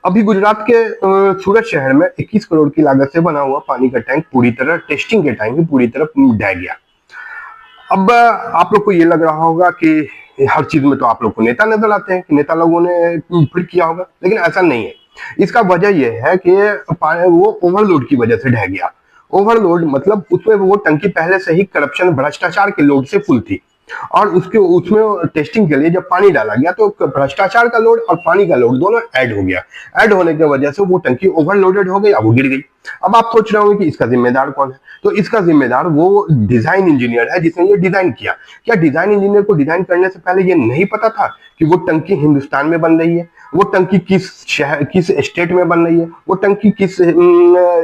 अभी गुजरात के सूरत शहर में 21 करोड़ की लागत से बना हुआ पानी का टैंक पूरी तरह टेस्टिंग के टाइम पूरी तरह ढह गया। अब आप लोग को ये लग रहा होगा कि हर चीज में तो आप लोग को नेता नजर आते हैं कि नेता लोगों ने फिर किया होगा, लेकिन ऐसा नहीं है। इसका वजह यह है कि वो ओवरलोड की वजह से ढह गया। ओवरलोड मतलब उसमें वो टंकी पहले से ही करप्शन भ्रष्टाचार के लोड से फुल थी, और उसके उसमें टेस्टिंग के लिए जब पानी डाला गया तो भ्रष्टाचार का लोड और पानी का लोड दोनों ऐड हो गया। ऐड होने की वजह से वो टंकी ओवरलोडेड हो गई, अब वो गिर गई। अब आप सोच रहे होंगे कि इसका जिम्मेदार कौन है, तो इसका जिम्मेदार वो डिजाइन इंजीनियर है जिसने ये डिजाइन किया। क्या डिजाइन इंजीनियर को डिजाइन करने से पहले ये नहीं पता था कि वो टंकी हिंदुस्तान में बन रही है, वो टंकी किस शहर किस स्टेट में बन रही है, वो टंकी किस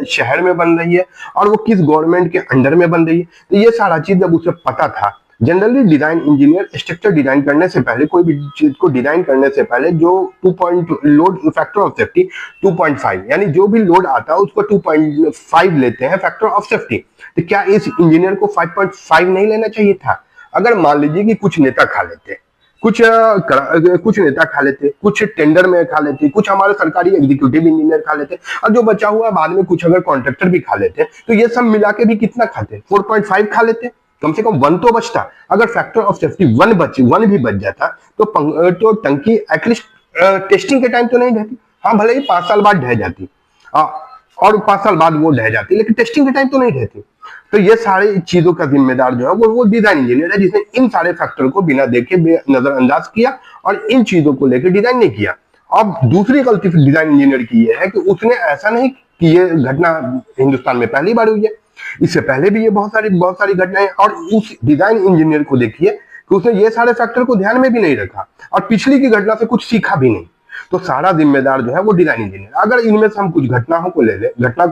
शहर में बन रही है, और वो किस गवर्नमेंट के अंडर में बन रही है? तो ये सारा चीज जब उसे पता था। Generally design engineer structure design करने से पहले, कोई भी चीज को डिजाइन करने से पहले जो 2 point load factor of safety 2.5, यानी जो भी लोड आता है उसको 2.5 लेते हैं फैक्टर ऑफ सेफ्टी। तो क्या इस इंजीनियर को 5.5 नहीं लेना चाहिए था? अगर मान लीजिए कि कुछ नेता खा लेते, कुछ नेता खा लेते, कुछ टेंडर में खा लेते, कुछ हमारे सरकारी एग्जीक्यूटिव इंजीनियर खा लेते, और जो बचा हुआ बाद में कुछ अगर कॉन्ट्रैक्टर भी खा लेते, तो ये सब मिला के भी कितना खाते? 4.5 खा लेते। कम से कम 1 तो बचता। अगर फैक्टर ऑफ सेफ्टी 1 भी बच जाता तो टंकी एटलीस्ट टेस्टिंग के टाइम तो नहीं ढहती। हाँ, भले ही 5 साल बाद ढह जाती, आ, और 5 साल बाद वो ढह जाती, लेकिन टेस्टिंग के टाइम तो नहीं ढहती। तो ये सारी चीजों का जिम्मेदार जो है वो डिजाइन इंजीनियर है, जिसने इन सारे फैक्टर को बिना देखे नजरअंदाज किया और इन चीजों को लेकर डिजाइन नहीं किया। अब दूसरी गलती डिजाइन इंजीनियर की ये है कि उसने ऐसा नहीं कि ये घटना हिंदुस्तान में पहली बार हुई है, इससे पहले भी ये बहुत सारी घटनाएं। और उस डिजाइन इंजीनियर को देखिए कि उसने ये सारे फैक्टर को ध्यान में भी नहीं रखा और पिछली की घटना से कुछ सीखा भी नहीं। तो सारा जिम्मेदार जो है वो डिजाइन इंजीनियर। अगर इनमें से हम कुछ घटना को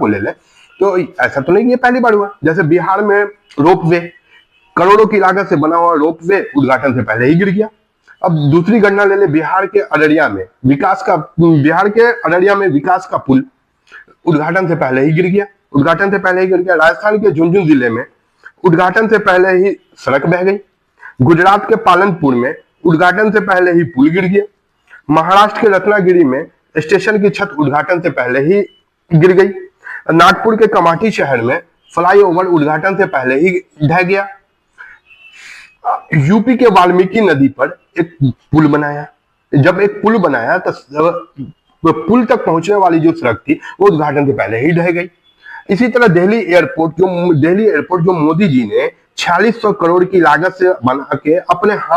ले ले तो ऐसा तो नहीं ये पहली बार हुआ। जैसे बिहार में रोपवे, करोड़ों की लागत से बना हुआ रोपवे उद्घाटन से पहले ही गिर गया। अब दूसरी घटना ले ले, बिहार के अररिया में विकास का पुल उद्घाटन से पहले ही गिर गया। राजस्थान के झुंझुनू जिले में उद्घाटन से पहले ही सड़क बह गई। गुजरात के पालनपुर में उद्घाटन से पहले ही पुल गिर गया। महाराष्ट्र के रत्नागिरी में स्टेशन की छत उद्घाटन से पहले ही गिर गई। नागपुर के कमाठी शहर में फ्लाईओवर उद्घाटन से पहले ही ढह गया। यूपी के वाल्मीकि नदी पर एक पुल बनाया। जब एक पुल बनाया तो पुल तक पहुंचने वाली जो सड़क थी वो उद्घाटन से पहले ही ढह गई। इसी तरह दिल्ली एयरपोर्ट जो मोदी जी ने 4600 करोड़ की लागत से बना के अपने हाथ